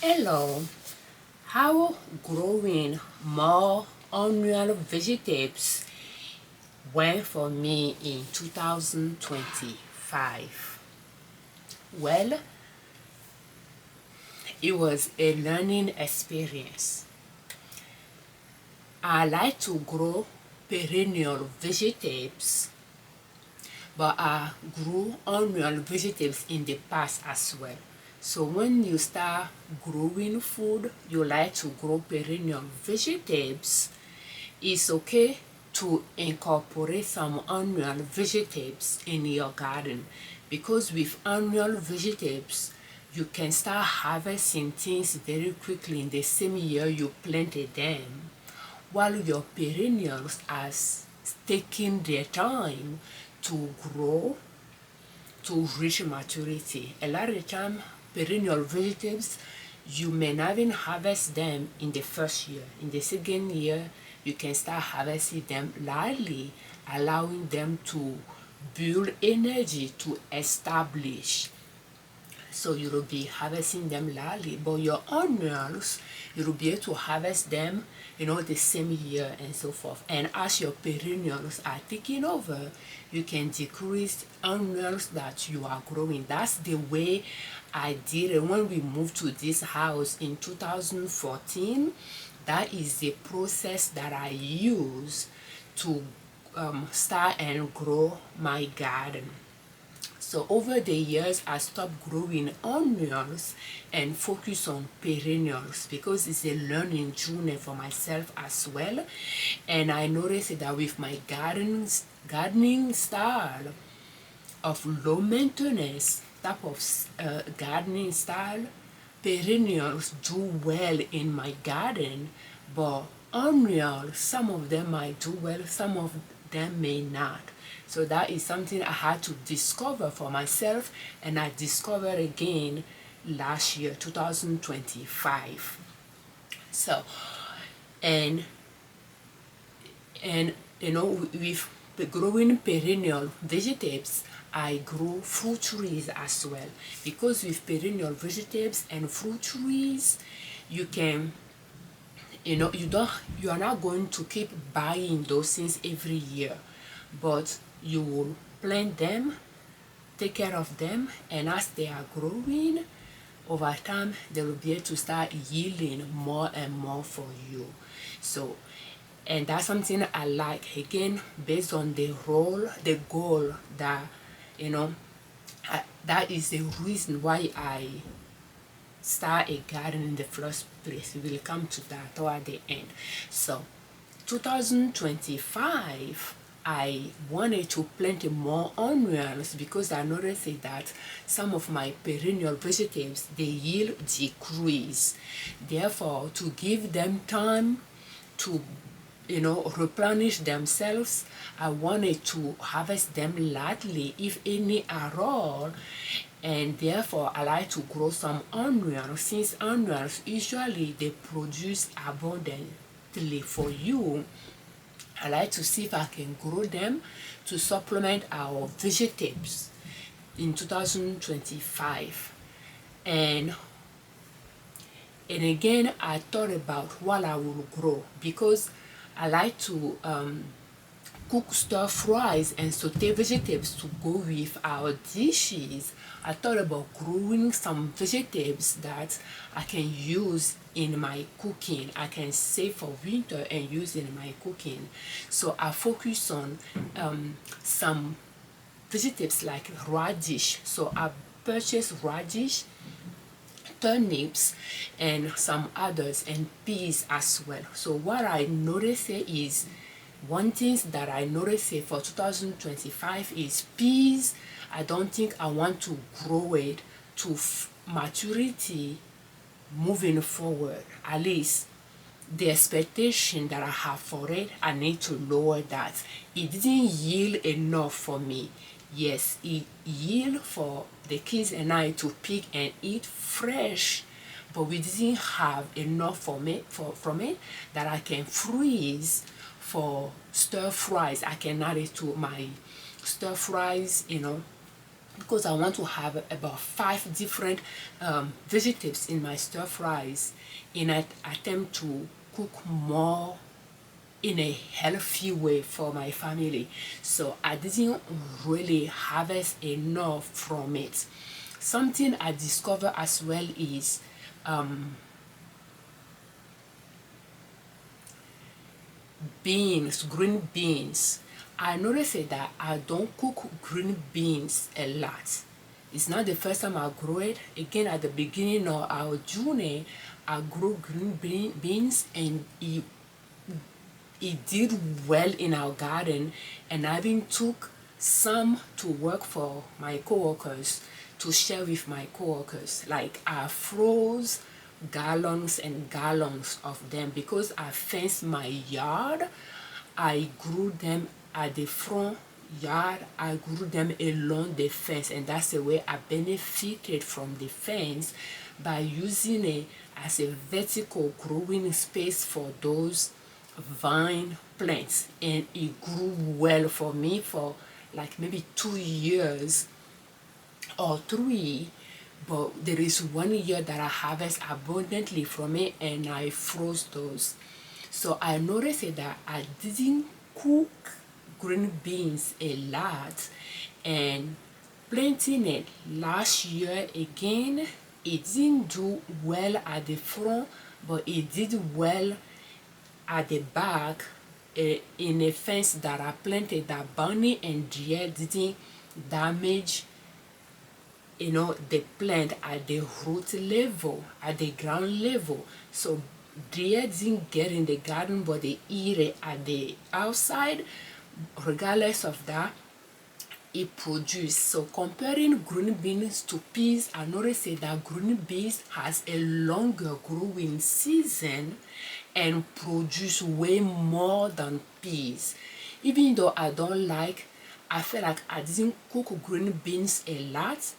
Hello, how growing more annual vegetables went for me in 2025? Well, it was a learning experience. I like to grow perennial vegetables, but I grew annual vegetables in the past as well. So when you start growing food, you like to grow perennial vegetables, it's okay to incorporate some annual vegetables in your garden, because with annual vegetables you can start harvesting things very quickly in the same year you planted them, while your perennials are taking their time to grow to reach maturity. A lot of the time, perennial vegetables, you may not even harvest them in the first year. In the second year, you can start harvesting them lightly, allowing them to build energy to establish. So you will be harvesting them lightly, but your annuals, you will be able to harvest them, the same year and so forth. And as your perennials are taking over, you can decrease annuals that you are growing. That's the way I did it when we moved to this house in 2014. That is the process that I use to start and grow my garden. So over the years, I stopped growing annuals and focus on perennials, because it's a learning journey for myself as well. And I noticed that with my gardening style of low maintenance type of gardening style, perennials do well in my garden, but annuals, some of them might do well, some of them may not. So that is something I had to discover for myself, and I discovered again last year, 2025. So, and with the growing perennial vegetables, I grow fruit trees as well, because with perennial vegetables and fruit trees, you can, you are not going to keep buying those things every year, but you will plant them, take care of them, and as they are growing over time, they will be able to start yielding more and more for you. So, and that's something I like, again, based on the goal that, that is the reason why I start a garden in the first place. We will come to that toward the end. So 2025, I wanted to plant more annuals, because I noticed that some of my perennial vegetables, the yield decrease. Therefore, to give them time to replenish themselves, I wanted to harvest them lightly, if any at all. And therefore I like to grow some annuals, since annuals usually they produce abundantly for you. I like to see if I can grow them to supplement our vegetables in 2025. And again, I thought about what I will grow, because I like to cook stir fries and saute vegetables to go with our dishes. I thought about growing some vegetables that I can use in my cooking. I can save for winter and use in my cooking. So I focus on some vegetables like radish. So I purchased radish, turnips, and some others, and peas as well. So what I noticed is, one thing that I noticed for 2025 is peas. I don't think I want to grow it to maturity moving forward. At least the expectation that I have for it, I need to lower that. It didn't yield enough for me. Yes, it yield for the kids and I to pick and eat fresh, but we didn't have enough from it that I can freeze for stir fries. I can add it to my stir fries, because I want to have about 5 different vegetables in my stir fries in an attempt to cook more in a healthy way for my family. So I didn't really harvest enough from it. Something I discovered as well is beans, green beans. I noticed that I don't cook green beans a lot. It's not the first time I grew it. Again, at the beginning of our journey, I grew green beans, and it did well in our garden, and I even took some to work for my coworkers, to share with my coworkers. Like, I froze gallons and gallons of them because I fenced my yard. I grew them at the front yard. I grew them along the fence, and that's the way I benefited from the fence, by using it as a vertical growing space for those vine plants. And it grew well for me for like maybe 2 years or 3. But there is 1 year that I harvest abundantly from it, and I froze those. So I noticed that I didn't cook green beans a lot, and planting it last year again, it didn't do well at the front, but it did well at the back, in a fence that I planted. That bunny and deer didn't damage, the plant at the root level, at the ground level. So deer didn't get in the garden, but they eat it at the outside. Regardless of that, it produced. So comparing green beans to peas, I noticed that green beans has a longer growing season and produce way more than peas. Even though I feel like I didn't cook green beans a lot,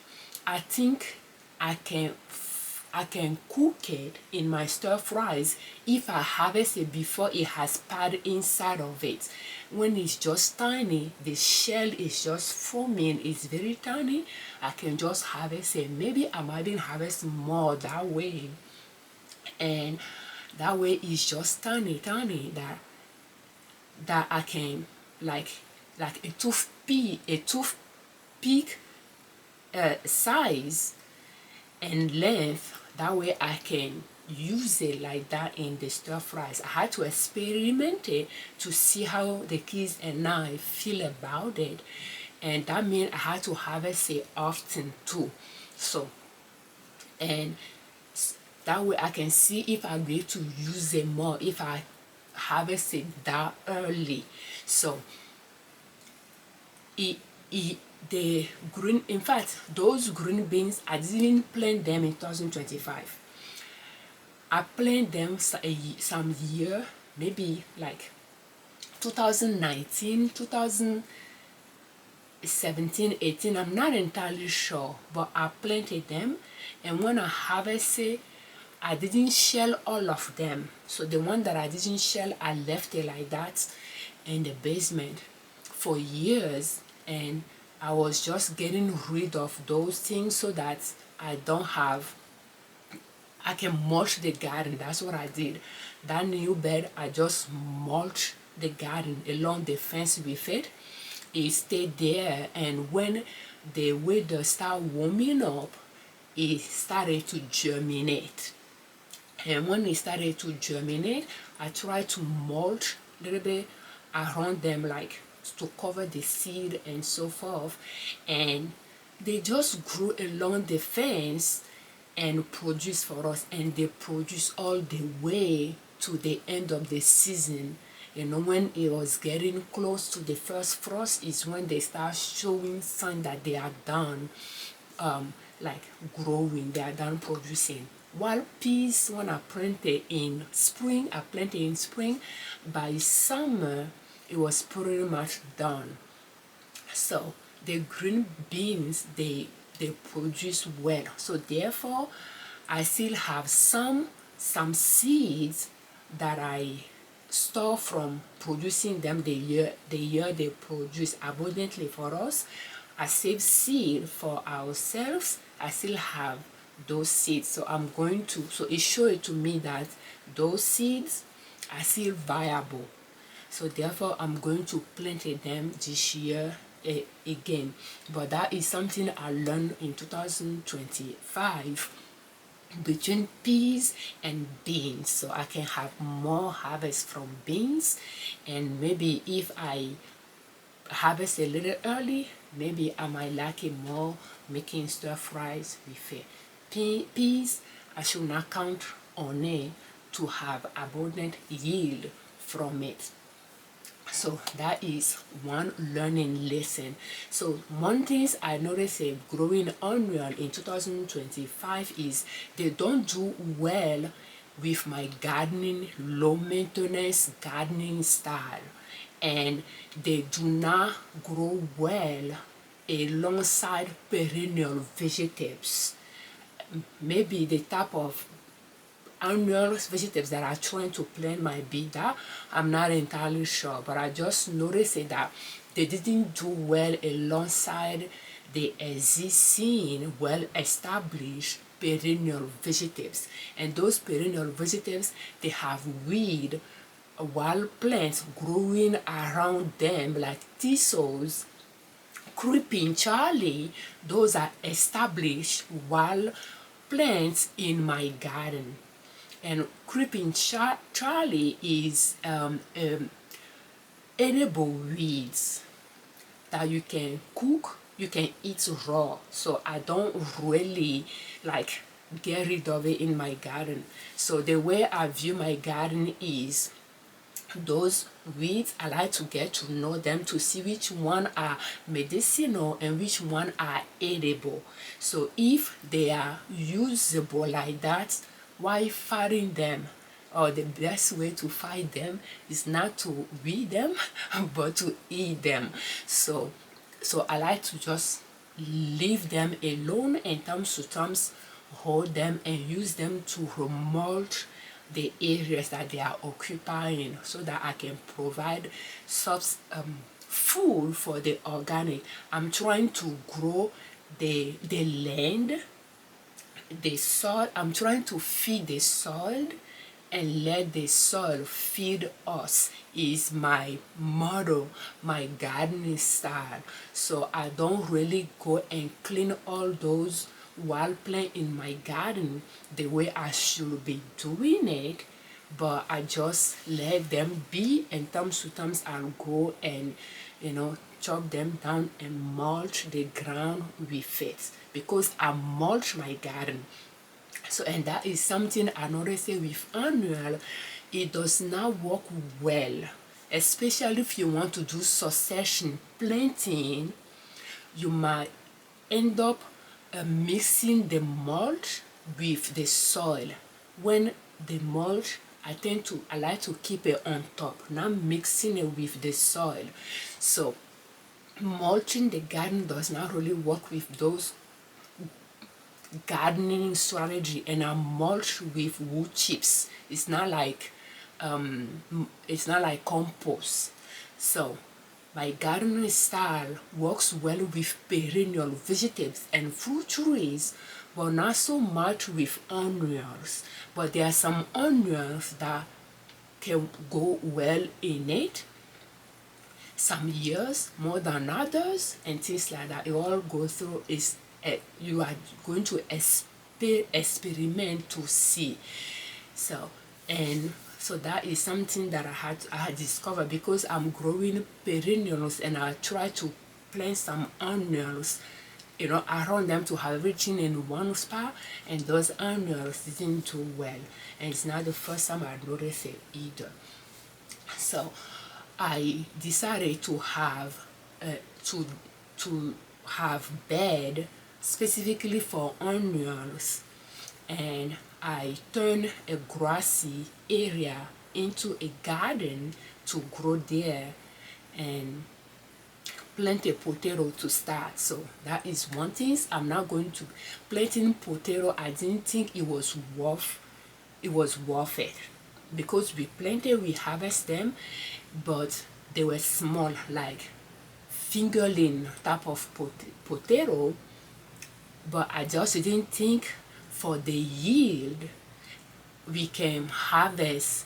I think I can cook it in my stir fries if I harvest it before it has pad inside of it. When it's just tiny, the shell is just forming, it's very tiny, I can just harvest it. Maybe I might even harvest more that way, and that way it's just tiny that I can, like a toothpick size and length. That way I can use it like that in the stir fries. I had to experiment it to see how the kids and I feel about it, and that means I had to harvest it often too. So, and that way I can see if I'm going to use it more if I harvest it that early. So the green, in fact, those green beans, I didn't plant them in 2025. I planted them some year, maybe like 2019, 2017, 18, I'm not entirely sure, but I planted them, and when I harvested, I didn't shell all of them. So the one that I didn't shell, I left it like that in the basement for years, and I was just getting rid of those things so that I can mulch the garden. That's what I did. That new bed, I just mulched the garden along the fence with it. It stayed there, and when the weather started warming up, it started to germinate. And when it started to germinate, I tried to mulch a little bit around them, like to cover the seed and so forth, and they just grew along the fence and produced for us, and they produced all the way to the end of the season. When it was getting close to the first frost is when they start showing sign that they are done, like growing, they are done producing. While peas, when I planted in spring, by summer it was pretty much done. So the green beans, they produce well. So therefore I still have some seeds that I store from producing them the year they produce abundantly for us. I save seed for ourselves, I still have those seeds. So I'm going to, so it showed to me that those seeds are still viable. So therefore I'm going to plant them this year again. But that is something I learned in 2025 between peas and beans, so I can have more harvest from beans. And maybe if I harvest a little early, maybe I might like it more making stir fries with peas. I should not count on it to have abundant yield from it. So that is one learning lesson. So one thing I noticed growing onion in 2025 is they don't do well with my gardening, low maintenance gardening style, and they do not grow well alongside perennial vegetables. Maybe the type of annual vegetables that are trying to plant might be that, I'm not entirely sure, but I just noticed that they didn't do well alongside the existing well-established perennial vegetables. And those perennial vegetables, they have weed, wild plants growing around them like thistles, creeping Charlie. Those are established wild plants in my garden. And creeping Charlie is edible weeds that you can cook, you can eat raw. So I don't really like get rid of it in my garden. So the way I view my garden is those weeds, I like to get to know them to see which one are medicinal and which one are edible. So if they are usable like that, why fighting them? Or the best way to fight them is not to weed them but to eat them. So I like to just leave them alone and times hold them and use them to remulch the areas that they are occupying, so that I can provide food for the organic. I'm trying to grow the land, the soil. I'm trying to feed the soil and let the soil feed us is my motto, my gardening style. So I don't really go and clean all those wild plants in my garden the way I should be doing it, but I just let them be, and times to times I'll go and chop them down and mulch the ground with it, because I mulch my garden. So, and that is something I noticed with annual, it does not work well, especially if you want to do succession planting. You might end up mixing the mulch with the soil. When the mulch, I like to keep it on top, not mixing it with the soil. So mulching the garden does not really work with those gardening strategy. And I mulch with wood chips. It's not like compost. So my gardening style works well with perennial vegetables and fruit trees, but not so much with onions. But there are some onions that can go well in it, some years more than others, and things like that. It all goes through is you are going to experiment to see. So that is something that I had discovered, because I'm growing perennials and I try to plant some onions around them to have everything in one spot, and those onions didn't do well. And it's not the first time I noticed it either. So I decided to have bed specifically for onions, and I turned a grassy area into a garden to grow there, and plant a potato to start. So that is one thing. I'm not going to planting potato. I didn't think it was worth it, because we planted, we harvest them, but they were small, like fingerling type of potato, but I just didn't think for the yield we can harvest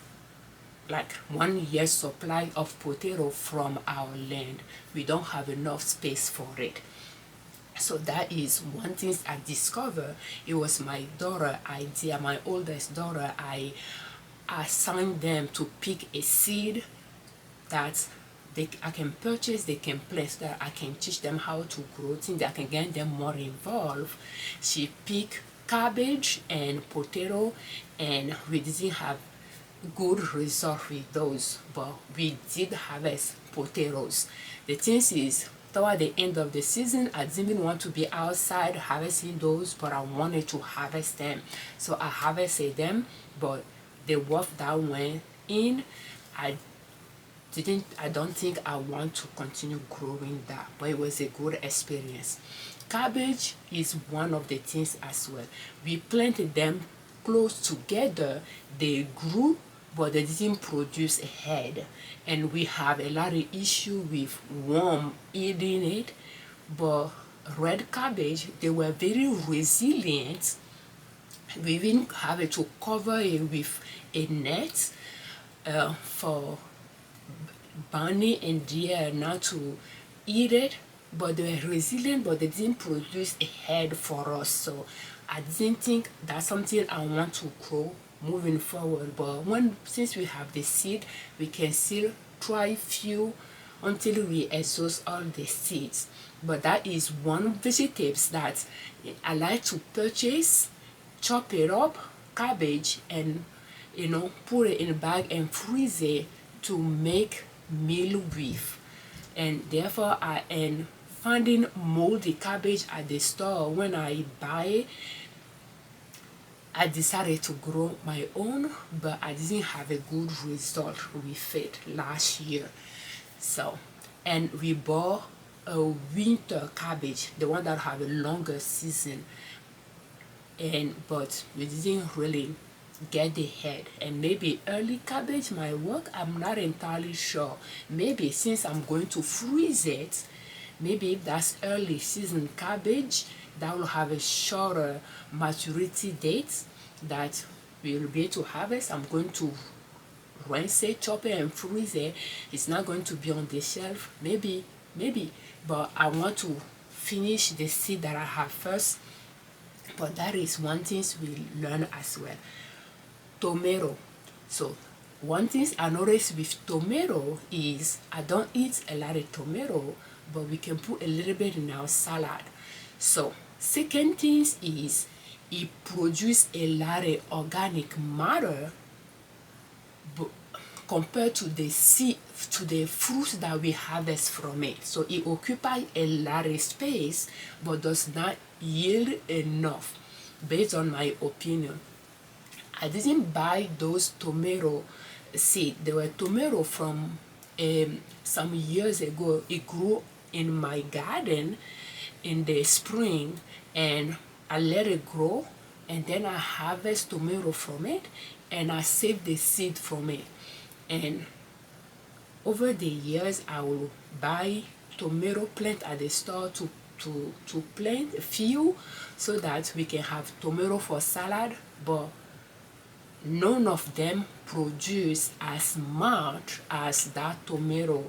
like 1 year's supply of potato from our land. We don't have enough space for it. So that is one thing I discovered. It was my daughter idea, my oldest daughter. I assigned them to pick a seed that I can purchase, they can plant, that I can teach them how to grow things, that I can get them more involved. She picked cabbage and potato, and we didn't have good result with those, but we did harvest potatoes. The thing is, toward the end of the season, I didn't want to be outside harvesting those, but I wanted to harvest them. So I harvested them, but the work that went in, I don't think I want to continue growing that, but it was a good experience. Cabbage is one of the things as well. We planted them close together, they grew, but they didn't produce a head, and we have a lot of issue with worm eating it. But red cabbage, they were very resilient. We even have to cover it with a net for bunny and deer not to eat it, but they were resilient, but they didn't produce a head for us. So I didn't think that's something I want to grow moving forward. But since we have the seed, we can still try few until we exhaust all the seeds. But that is one vegetables that I like to purchase, chop it up, cabbage, and put it in a bag and freeze it to make meal with. And therefore I am finding moldy cabbage at the store. When I buy it, I decided to grow my own, but I didn't have a good result with it last year. So, and we bought a winter cabbage, the one that have a longer season, but we didn't really get the head. And maybe early cabbage might work, I'm not entirely sure. Maybe since I'm going to freeze it, maybe if that's early season cabbage, that will have a shorter maturity date that we will be able to harvest. I'm going to rinse it, chop it, and freeze it. It's not going to be on the shelf. Maybe, but I want to finish the seed that I have first. But that is one thing we learn as well. Tomato. So one thing I noticed with tomato is I don't eat a lot of tomato, but we can put a little bit in our salad. So second thing is it produces a lot of organic matter, but compared to the seed, to the fruits that we harvest from it. So it occupies a lot of space, but does not yield enough, based on my opinion. I didn't buy those tomato seed. They were tomato from some years ago. It grew in my garden in the spring, and I let it grow, and then I harvest tomato from it, and I save the seed from it. And over the years, I will buy tomato plant at the store to plant a few, so that we can have tomato for salad, but none of them produce as much as that tomato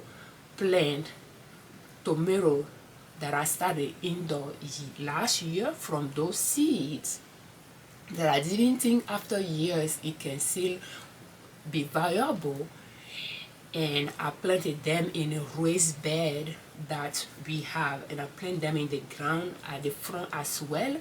plant, tomato that I started indoor last year from those seeds, that I didn't think after years it can still be viable. And I planted them in a raised bed that we have, and I planted them in the ground at the front as well,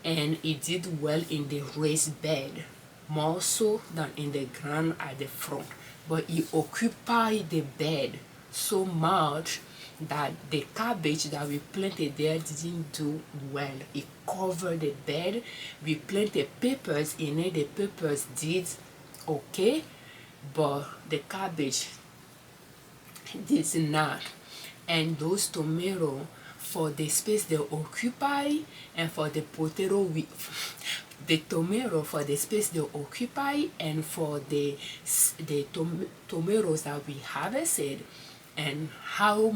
and it did well in the raised bed, more so than in the ground at the front. But it occupied the bed so much that the cabbage that we planted there didn't do well. It covered the bed. We planted peppers in it. The peppers did okay, but the cabbage did not. And those tomatoes, for the space they occupy, and for the potato the tomato, for the space they occupy, and for the tomatoes that we harvested, and how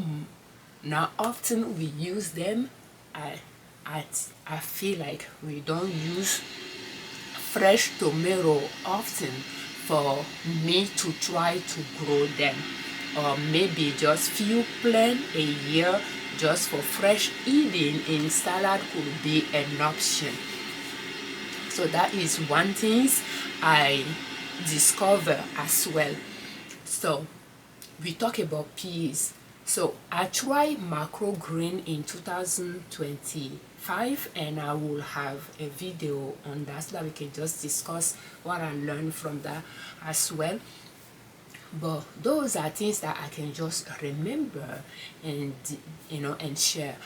Now often we use them. I feel like we don't use fresh tomato often for me to try to grow them, or maybe just few plant a year just for fresh eating in salad could be an option. So that is one thing I discover as well. So we talk about peas. So I tried macrogreen in 2025, and I will have a video on that so that we can just discuss what I learned from that as well. But those are things that I can just remember and and share.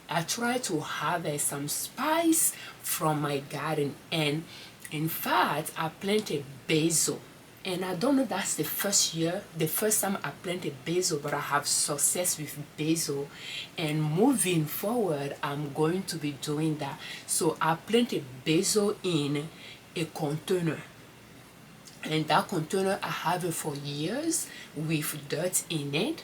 I try to harvest some spice from my garden, and in fact I planted basil. And I don't know, that's the first time I planted basil, but I have success with basil. And moving forward, I'm going to be doing that. So I planted basil in a container. And that container, I have it for years with dirt in it.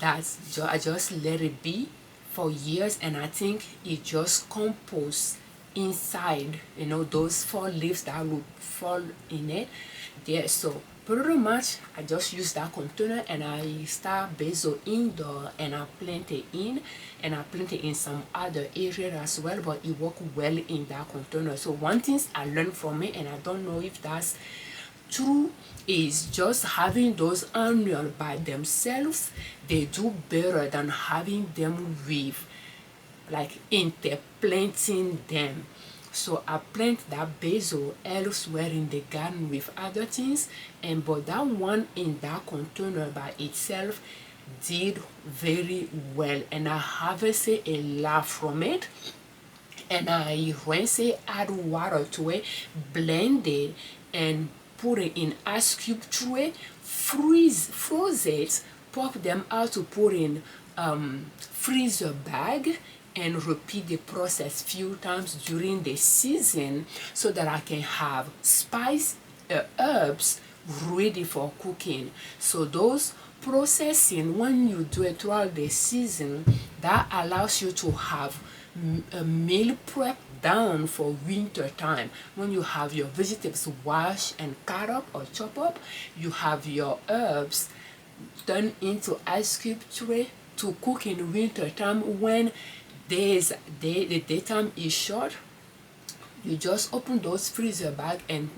I just let it be for years, and I think it just composts inside, those fall leaves that would fall in it there. So pretty much I just use that container, and I start basil indoor, and I plant it in, and I plant it in some other area as well, but it worked well in that container. So one thing I learned from it, and I don't know if that's true, is just having those annual by themselves, they do better than having them with like interplanting them. So I plant that basil elsewhere in the garden with other things, and but that one in that container by itself did very well, and I harvested a lot from it. And I rinse it, add water to it, blend it, and put it in ice cube tray, froze it, pop them out to put in freezer bag, and repeat the process few times during the season so that I can have spice herbs ready for cooking. So those processing, when you do it throughout the season, that allows you to have a meal prep down for winter time. When you have your vegetables washed and cut up or chop up, you have your herbs turned into ice cube tray to cook in winter time when the daytime is short. You just open those freezer bag and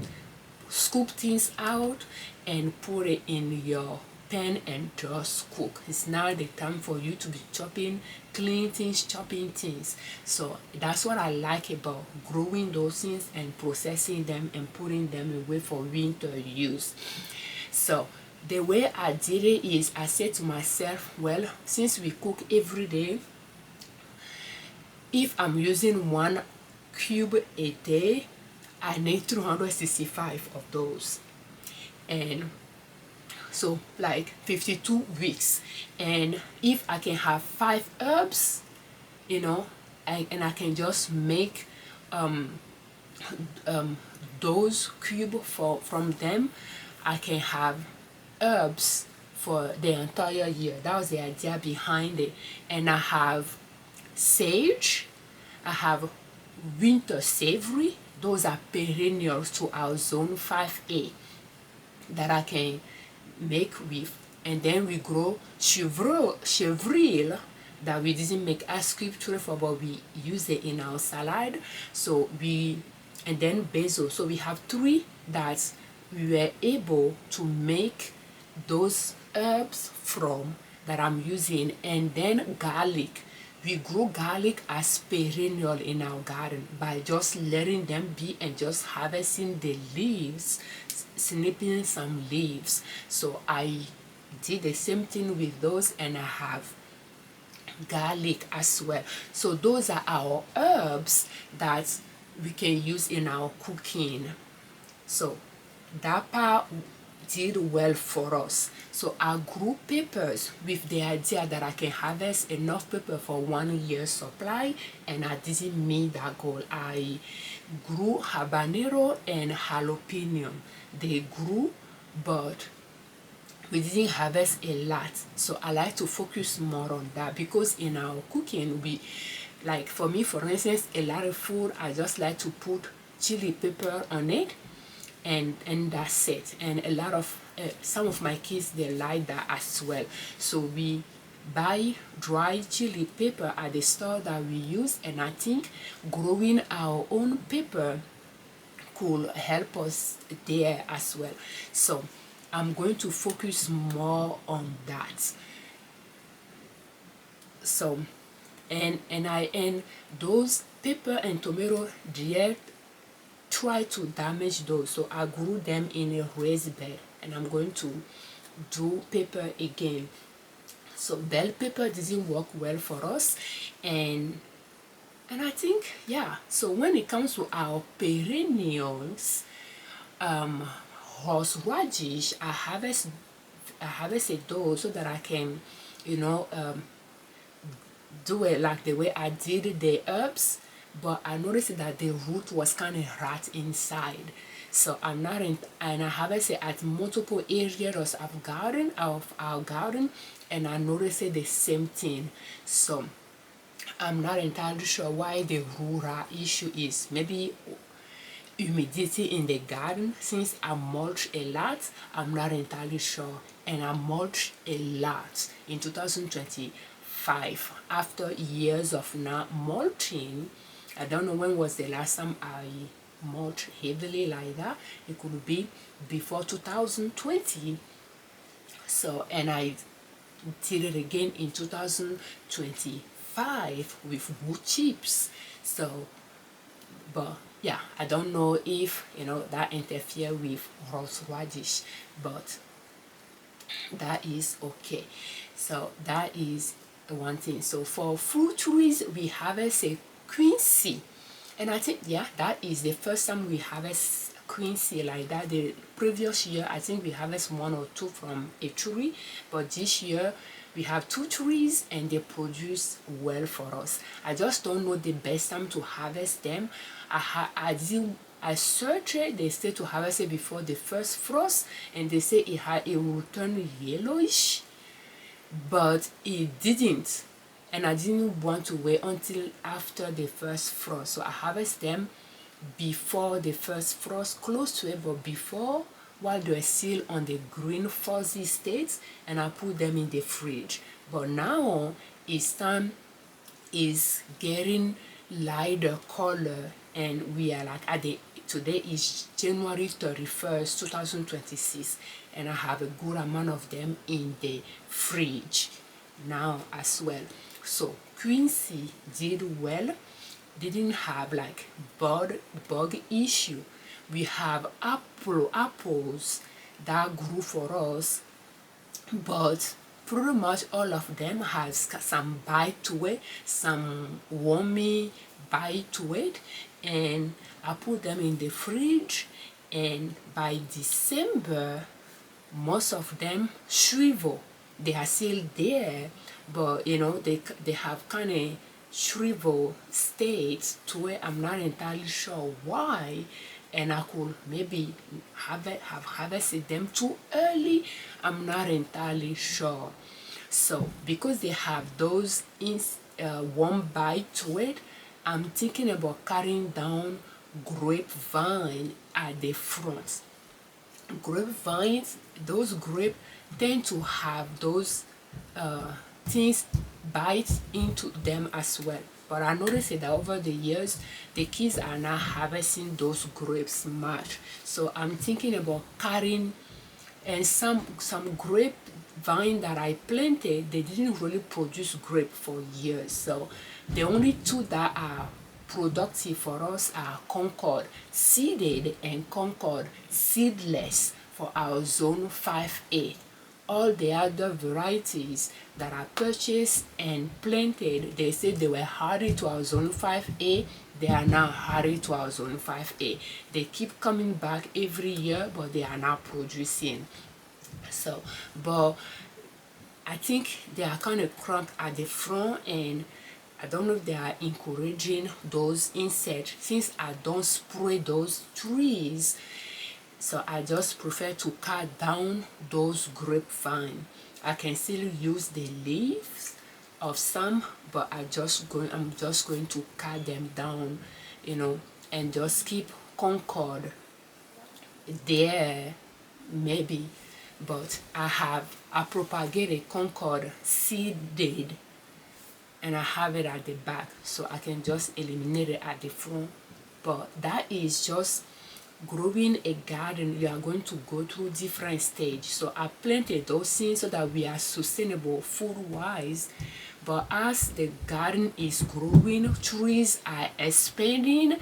scoop things out and put it in your pan and just cook. It's now the time for you to be chopping, cleaning things, chopping things. So that's what I like about growing those things and processing them and putting them away for winter use. So the way I did it is I said to myself, well, since we cook every day, if I'm using 1 cube a day, I need 365 of those. And so like 52 weeks. And if I can have 5 herbs, and I can just make those cube from them, I can have herbs for the entire year. That was the idea behind it. And I have sage, I have winter savory. Those are perennials to our zone 5A that I can make with. And then we grow chevril that we didn't make ice cube tray for, but we use it in our salad. So and then basil. So we have 3 that we were able to make those herbs from that I'm using. And then garlic. We grow garlic as perennial in our garden by just letting them be and just harvesting the leaves, snipping some leaves. So I did the same thing with those, and I have garlic as well. So those are our herbs that we can use in our cooking. So that part did well for us. So I grew peppers with the idea that I can harvest enough pepper for 1 year's supply, and I didn't meet that goal. I grew habanero and jalapeno. They grew, but we didn't harvest a lot, so I like to focus more on that, because in our cooking, we, like for me for instance, a lot of food I just like to put chili pepper on it, and that's it. And a lot of some of my kids, they like that as well, so we buy dry chili pepper at the store that we use. And I think growing our own pepper could help us there as well, so I'm going to focus more on that. So and those pepper and tomato, they try to damage those, so I grew them in a raised bed, and I'm going to do pepper again. So bell pepper didn't work well for us, and I think, yeah. So when it comes to our perennials, horseradish, I harvested those so that I can, you know, do it like the way I did the herbs, but I noticed that the root was kind of rot inside. So I'm not in, and I harvested at multiple areas of our garden, and I noticed the same thing. So I'm not entirely sure why the root rot issue is. Maybe humidity in the garden, since I mulch a lot. I'm not entirely sure, and I mulch a lot in 2025 after years of not mulching. I don't know when was the last time I mulched heavily like that. It could be before 2020. So, and I did it again in 2025 with wood chips. So, but yeah, I don't know if that interfere with horseradish, but that is okay. So that is one thing. So for fruit trees, we harvest a quincy, and I think, yeah, that is the first time we harvest quincy like that. The previous year, I think we harvest one or two from a tree, but this year we have two trees and they produce well for us. I just don't know the best time to harvest them. I searched it. They say to harvest it before the first frost, and they say it will turn yellowish, but it didn't, and I didn't want to wait until after the first frost, so I harvest them before the first frost, close to it, but before, while they're still on the green fuzzy states, and I put them in the fridge. But now it's time, is getting lighter color, and we are like at the, today is January 31st 2026, and I have a good amount of them in the fridge now as well. So quincy did well, didn't have like bug issue. We have apples that grew for us, but pretty much all of them has some bite to it, some wormy bite to it, and I put them in the fridge, and by December most of them shrivel. They are still there, but they have kind of shrivel state to where I'm not entirely sure why, and I could maybe have harvested them too early. I'm not entirely sure. So because they have those one bite to it, I'm thinking about cutting down grapevine at the front. Grapevines, those grape tend to have those things bite into them as well. But I noticed that over the years, the kids are not harvesting those grapes much. So I'm thinking about cutting, and some grapevine that I planted, they didn't really produce grape for years. So the only two that are productive for us are Concord seeded and Concord seedless for our zone 5A. All the other varieties that are purchased and planted, they said they were hardy to our zone 5A. They are now hardy to our zone 5A. They keep coming back every year, but they are not producing. So, but I think they are kind of cramped at the front, and I don't know if they are encouraging those insects. Since I don't spray those trees, So I just prefer to cut down those grapevine. I can still use the leaves of some, but I'm just going to cut them down, you know, and just keep Concord there maybe. But I propagated Concord seeded, and I have it at the back, so I can just eliminate it at the front. But that is just growing a garden. You are going to go through different stages. So I planted those things so that we are sustainable food wise. But as the garden is growing, trees are expanding,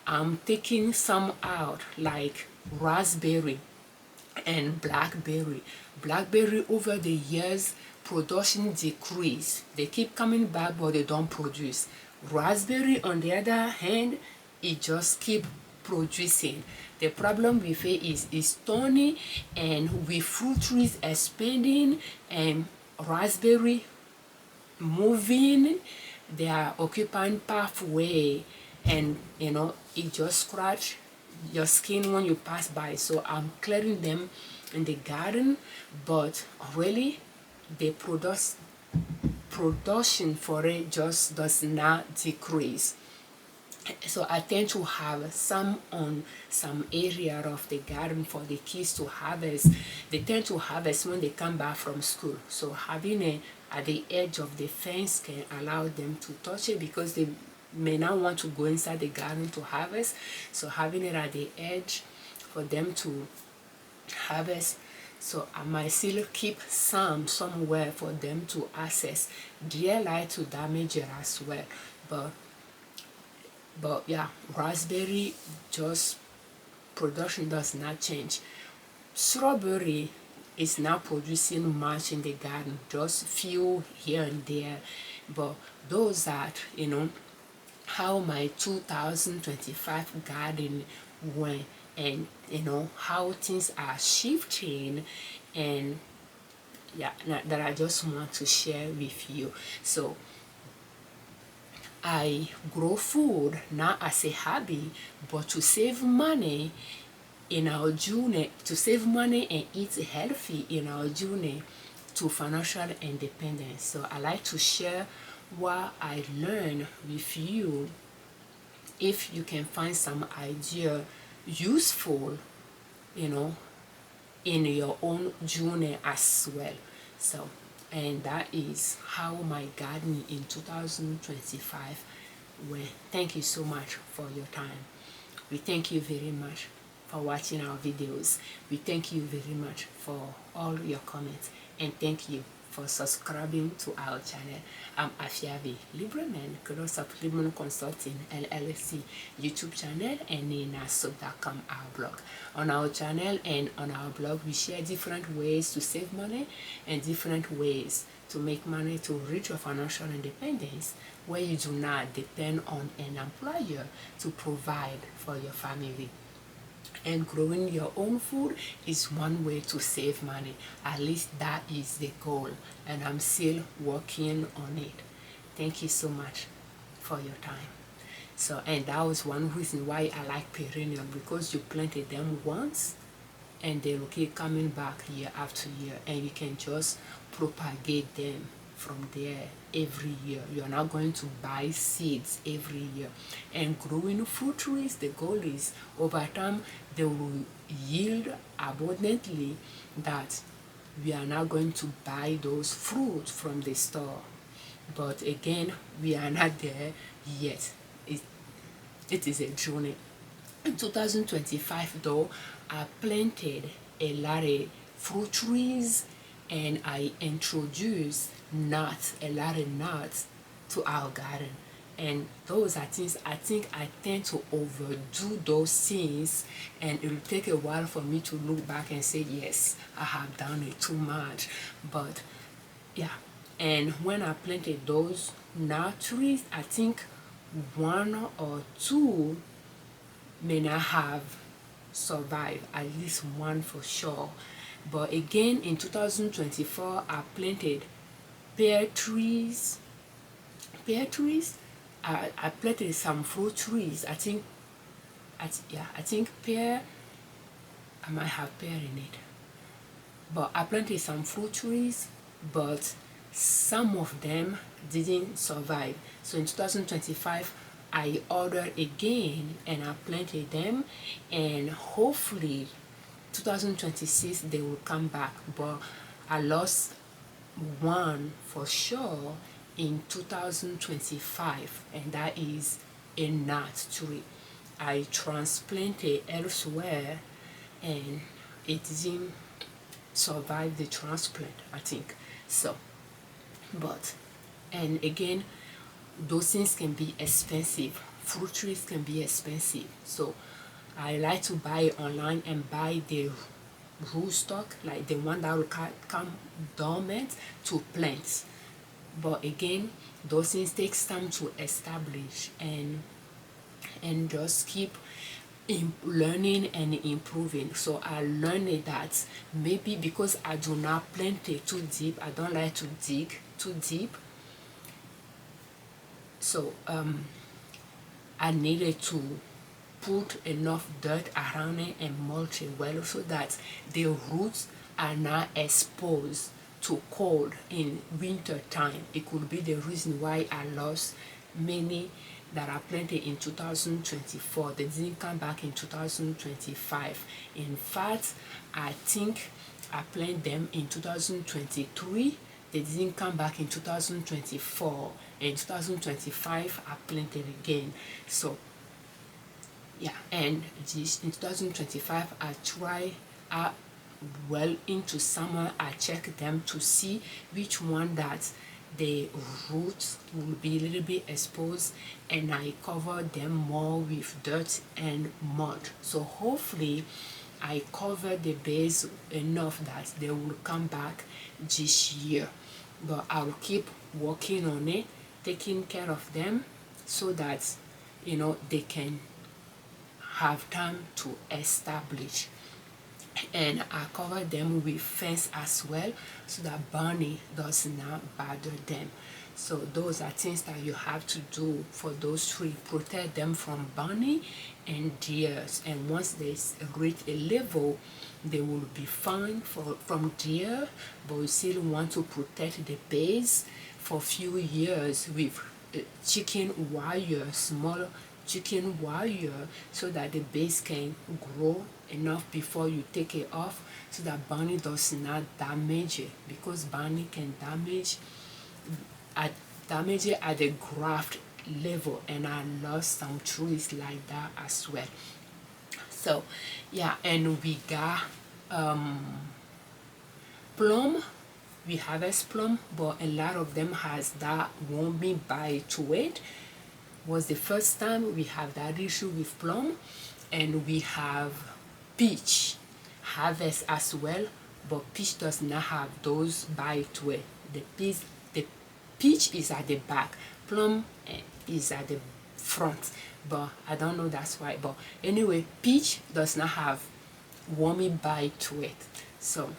I'm taking some out, like raspberry and blackberry. Blackberry, over the years, production decreased. They keep coming back, but they don't produce. Raspberry, on the other hand, it just keep producing. The problem we face is thorny, and with fruit trees expanding and raspberry moving, they are occupying pathway, and you know, it just scratch your skin when you pass by. So I'm clearing them in the garden, but really the production for it just does not decrease. So I tend to have some on some area of the garden for the kids to harvest. They tend to harvest when they come back from school. So having it at the edge of the fence can allow them to touch it, because they may not want to go inside the garden to harvest. So having it at the edge for them to harvest. So I might still keep some somewhere for them to access. They like to damage it as well, but yeah, raspberry, just production does not change. Strawberry is not producing much in the garden, just few here and there. But those that, you know, how my 2025 garden went, and you know how things are shifting, and yeah, that I just want to share with you. So I grow food not as a hobby, but to save money in our journey, to save money and eat healthy in our journey to financial independence. So I like to share what I learned with you. If you can find some idea useful, you know, in your own journey as well. So, and that is how my gardening in 2025 went. Thank you so much for your time. We thank you very much for watching our videos. We thank you very much for all your comments, and thank you for subscribing to our channel. I'm Afiavi Liberman, Close Up Liberman Consulting L.L.C YouTube channel, and ninaso.com our blog. On our channel and on our blog, we share different ways to save money and different ways to make money to reach your financial independence, where you do not depend on an employer to provide for your family. And growing your own food is one way to save money. At least that is the goal, and I'm still working on it. Thank you so much for your time. So, and that was one reason why I like perennial, because you planted them once and they will keep coming back year after year, and you can just propagate them from there every year. You're not going to buy seeds every year. And growing fruit trees, the goal is over time they will yield abundantly, that we are not going to buy those fruits from the store. But again, we are not there yet. It is a journey. In 2025 though, I planted a lot of fruit trees, and I introduced nuts, a lot of nuts to our garden. And those are things I think I tend to overdo those things, and it will take a while for me to look back and say, yes, I have done it too much. But yeah, and when I planted those nut trees, I think one or two may not have survived, at least one for sure. But again, in 2024, I planted pear trees. I planted some fruit trees. I think pear I might have pear in it. But I planted some fruit trees, but some of them didn't survive. So in 2025, I ordered again and I planted them, and hopefully 2026 they will come back. But I lost one for sure in 2025, and that is a nut tree. I transplanted elsewhere and it didn't survive the transplant, I think so. But, and again, those things can be expensive. Fruit trees can be expensive, so I like to buy online and buy the rootstock, like the one that will come dormant, to plant. But again, those things takes time to establish, and just keep learning and improving. So I learned that maybe because I do not plant it too deep, I don't like to dig too deep, so I needed to put enough dirt around it and mulch it well, so that the roots are not exposed to cold in winter time. It could be the reason why I lost many that I planted in 2024. They didn't come back in 2025. In fact, I think I planted them in 2023. They didn't come back in 2024. In 2025, I planted again. So yeah, and this in 2025, I try well into summer, I check them to see which one that the roots will be a little bit exposed, and I cover them more with dirt and mud. So hopefully I cover the base enough that they will come back this year. But I'll keep working on it, taking care of them, so that they can have time to establish. And I cover them with fence as well, so that bunny does not bother them. So those are things that you have to do for those trees. Protect them from bunny and deers, and once they reach a level, they will be fine from deer, but we still want to protect the base for a few years with chicken wire, small chicken wire, so that the base can grow enough before you take it off, so that bunny does not damage it, because bunny can damage it at the graft level, and I lost some trees like that as well. So yeah, and we got plum. We harvest plum, but a lot of them has that wormy bite to it. Was the first time we have that issue with plum. And we have peach harvest as well, but peach does not have those bite to it. The peach is at the back, plum is at the front, but I don't know that's why. But anyway, peach does not have wormy bite to it. So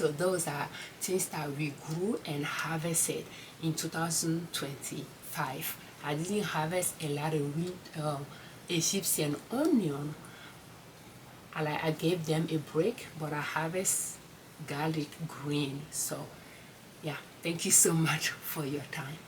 those are things that we grew and harvested in 2025. I didn't harvest a lot of Egyptian onion. I gave them a break, but I harvest garlic green. So yeah, thank you so much for your time.